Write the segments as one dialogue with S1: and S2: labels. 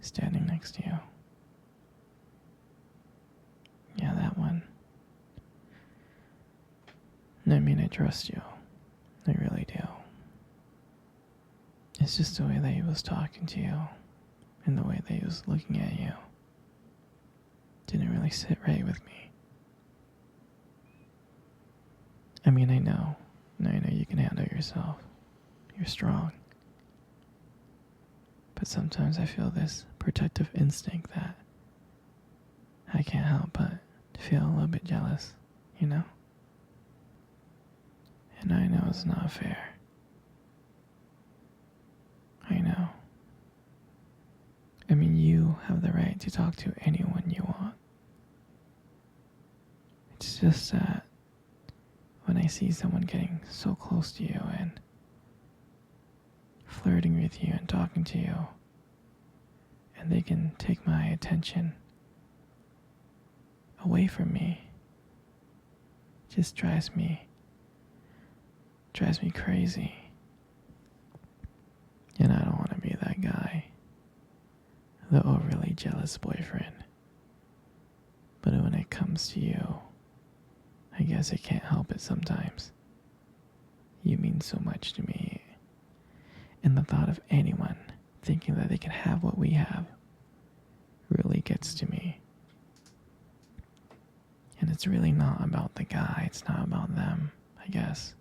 S1: standing next to you. Yeah, that one. I mean, I trust you. I really do. It's just the way that he was talking to you and the way that he was looking at you didn't really sit right with me. I mean, I know you can handle yourself. You're strong. But sometimes I feel this protective instinct that I can't help but feel a little bit jealous, you know? And I know it's not fair. I know. I mean, you have the right to talk to anyone you want. It's just that when I see someone getting so close to you and flirting with you and talking to you, and they can take my attention away from me, it just drives me crazy. And I don't want to be that guy, the overly jealous boyfriend. But when it comes to you, I guess I can't help it sometimes. You mean so much to me. And the thought of anyone thinking that they can have what we have really gets to me. And it's really not about the guy, it's not about them, I guess.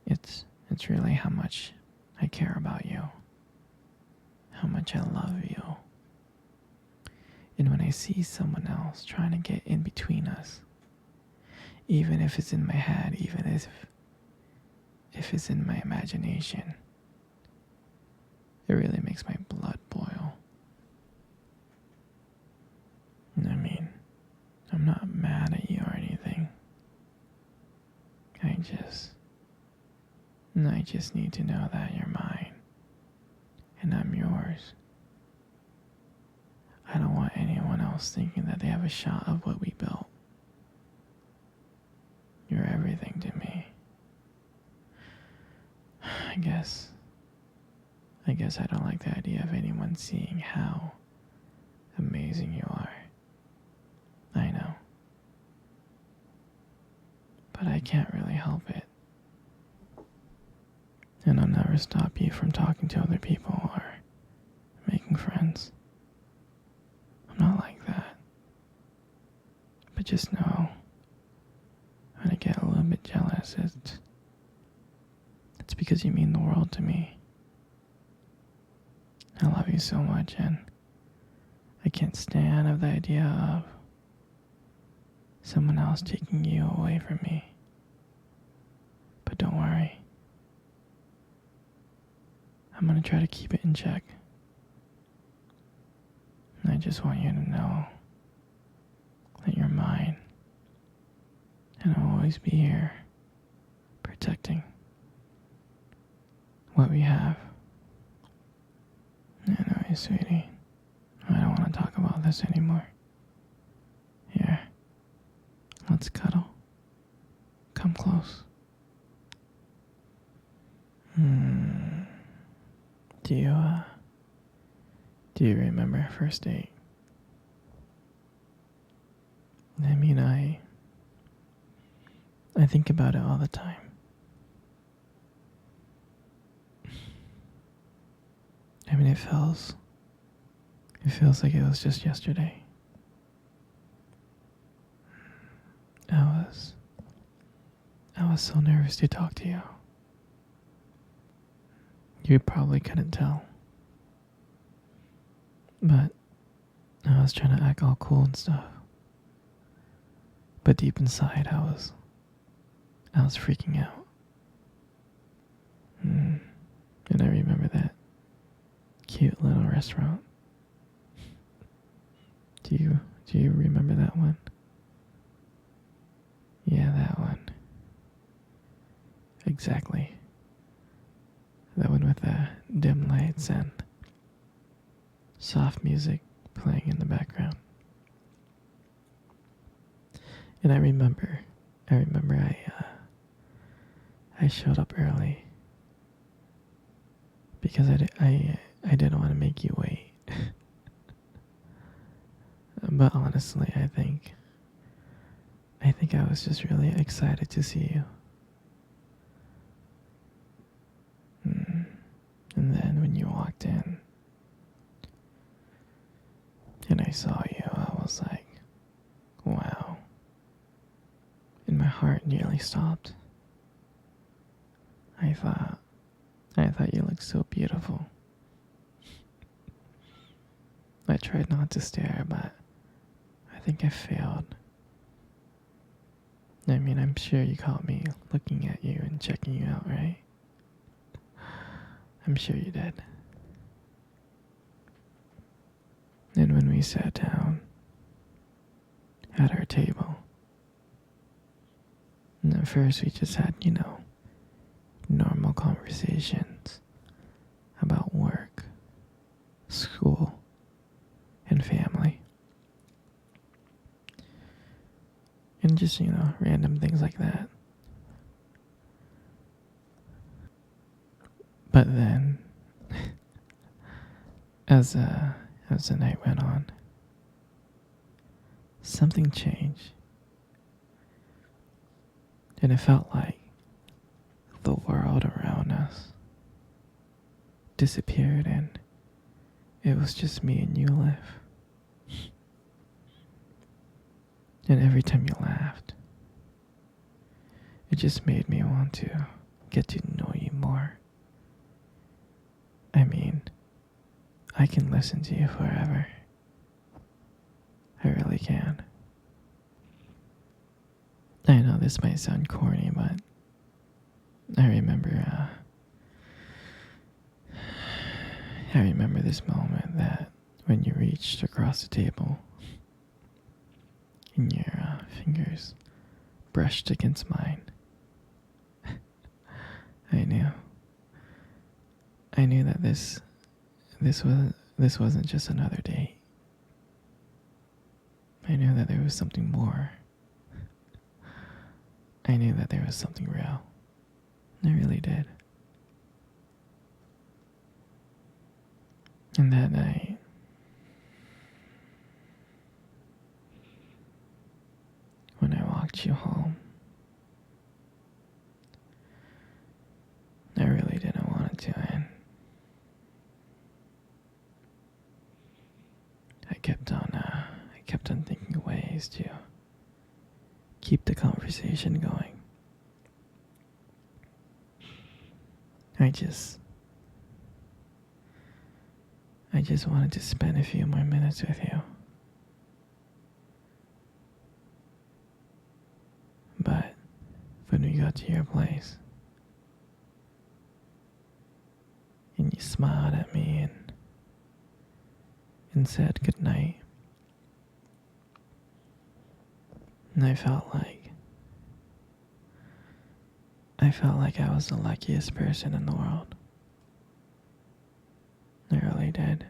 S1: It's really how much I care about you, how much I love you. And when I see someone else trying to get in between us, even if it's in my head, even if it's in my imagination, it really makes my blood boil. I mean, I'm not mad at you or anything. I just need to know that you're mine and I'm yours. I don't want anyone else thinking that they have a shot of what we built. You're everything to me. I guess I don't like the idea of anyone seeing how amazing you are. I know. But I can't really help it. And I'll never stop you from talking to other people or making friends. I'm not like that. But just know, when I get a little bit jealous, it's because you mean the world to me. I love you so much, and I can't stand of the idea of someone else taking you away from me. But don't worry. I'm gonna try to keep it in check. And I just want you to know that you're mine. And I'll always be here, protecting what we have. Anyway, sweetie, I don't want to talk about this anymore. Here, let's cuddle. Come close. Do you remember our first date? I mean, I think about it all the time. I mean, it feels like it was just yesterday. I was so nervous to talk to you. You probably couldn't tell. But I was trying to act all cool and stuff. But deep inside, I was freaking out. And I remember that cute little restaurant. Do you remember that one? Yeah, that one. Exactly. That one with the dim lights and soft music playing in the background. And I remember I showed up early because I I didn't want to make you wait. But honestly, I think I was just really excited to see you. And then when you walked in and I saw you, I was like, wow. And my heart nearly stopped. I thought you looked so beautiful. I tried not to stare, but I think I failed. I mean, I'm sure you caught me looking at you and checking you out, right? I'm sure you did. And when we sat down at our table, and at first we just had, normal conversations about work, school, and family. And just, random things like that. But then, as the night went on, something changed. And it felt like the world around us disappeared and it was just me and you left. And every time you laughed, it just made me want to get to know you more. I mean, I can listen to you forever. I really can. I know this might sound corny, but I remember this moment that when you reached across the table and your fingers brushed against mine. I knew that this wasn't just another date. I knew that there was something more. I knew that there was something real. I really did. And that night, when I walked you home, I really didn't want it to end. I kept on thinking of ways to keep the conversation going. I just wanted to spend a few more minutes with you. But when we got to your place, and you smiled at me and said goodnight, and I felt like I was the luckiest person in the world. I really did.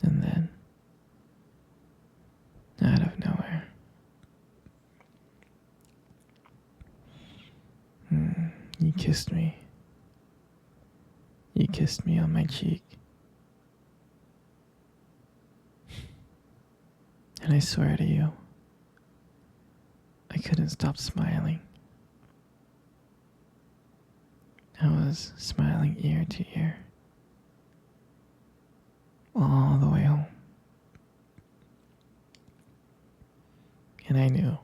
S1: And then, out of nowhere, you kissed me. You kissed me on my cheek. And I swear to you, I couldn't stop smiling. I was smiling ear to ear, all the way home. And I knew,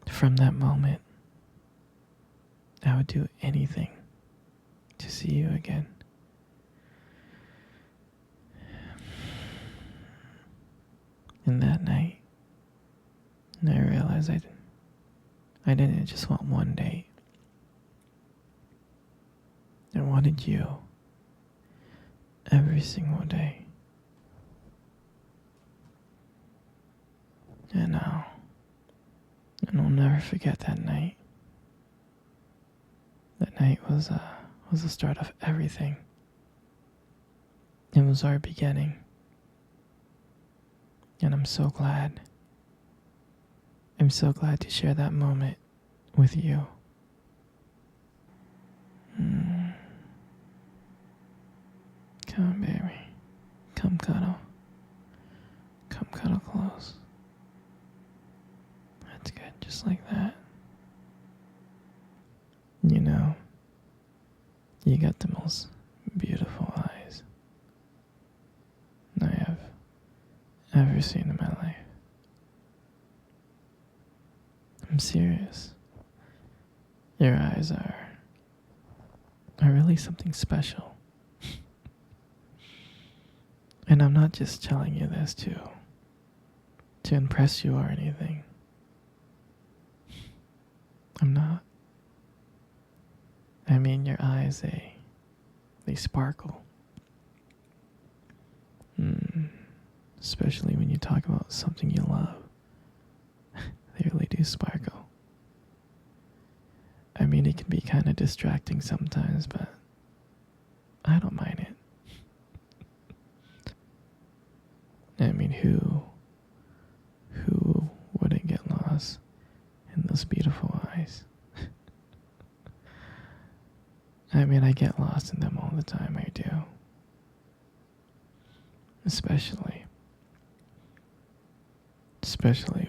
S1: from that moment, I would do anything to see you again. And that night, I realized I didn't just want one date. I wanted you every single day. And I'll never forget that night. That night was the start of everything. It was our beginning. And I'm so glad. I'm so glad to share that moment with you. Come on, baby. Come cuddle. Come cuddle close. That's good, just like that. You know, you got the most beautiful eyes I have ever seen in my life. I'm serious. Your eyes are really something special. And I'm not just telling you this to impress you or anything. I'm not. I mean, your eyes, they sparkle. Especially when you talk about something you love. They really do sparkle. I mean, it can be kind of distracting sometimes, but I don't mind it. I mean, who wouldn't get lost in those beautiful eyes? I mean, I get lost in them all the time, I do. Especially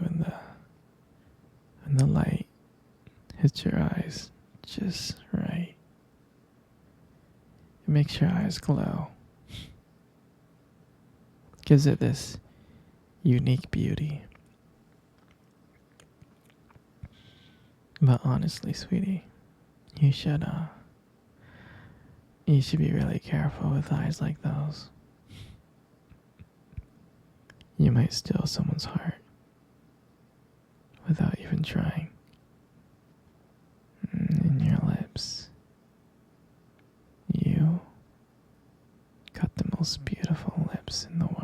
S1: when the light hits your eyes just right. It makes your eyes glow. Gives it this unique beauty. But honestly, sweetie, you should be really careful with eyes like those. You might steal someone's heart without even trying. And your lips. You got the most beautiful lips in the world.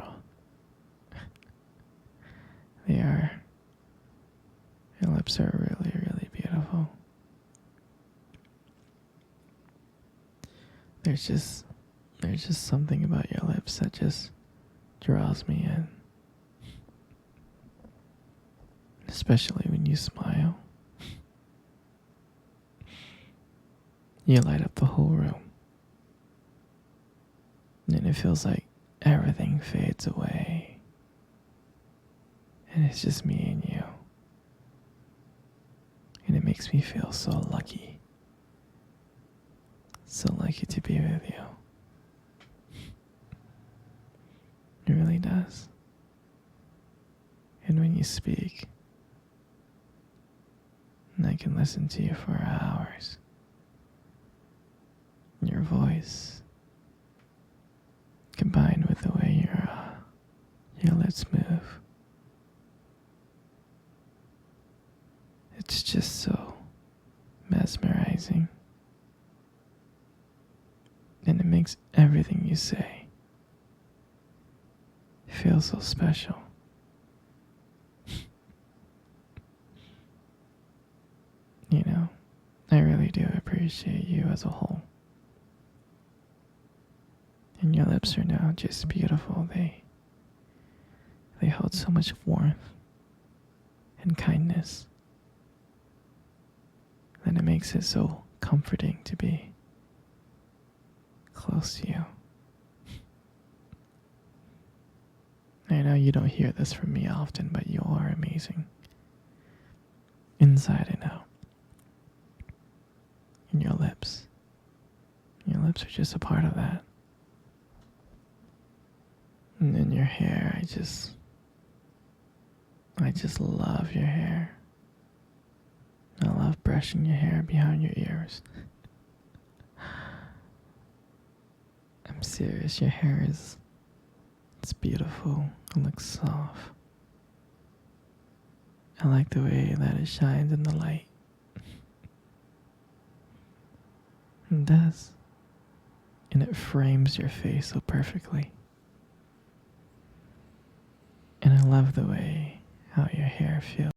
S1: Your lips are really, really beautiful. There's just something about your lips that just draws me in. Especially when you smile. You light up the whole room. And it feels like everything fades away. And it's just me and you. And it makes me feel so lucky. So lucky to be with you. It really does. And when you speak, I can listen to you for hours. Your voice, combined with the way your lips move, it's just so mesmerizing. And it makes everything you say feel so special. You know, I really do appreciate you as a whole. And your lips are now just beautiful. They hold so much warmth and kindness that it makes it so comforting to be close to you. I know you don't hear this from me often, but you are amazing. Inside and out. And your lips. Your lips are just a part of that. And then your hair, I just love your hair. I love brushing your hair behind your ears. I'm serious, your hair it's beautiful. It looks soft. I like the way that it shines in the light. It does. And it frames your face so perfectly. And I love the way how your hair feels.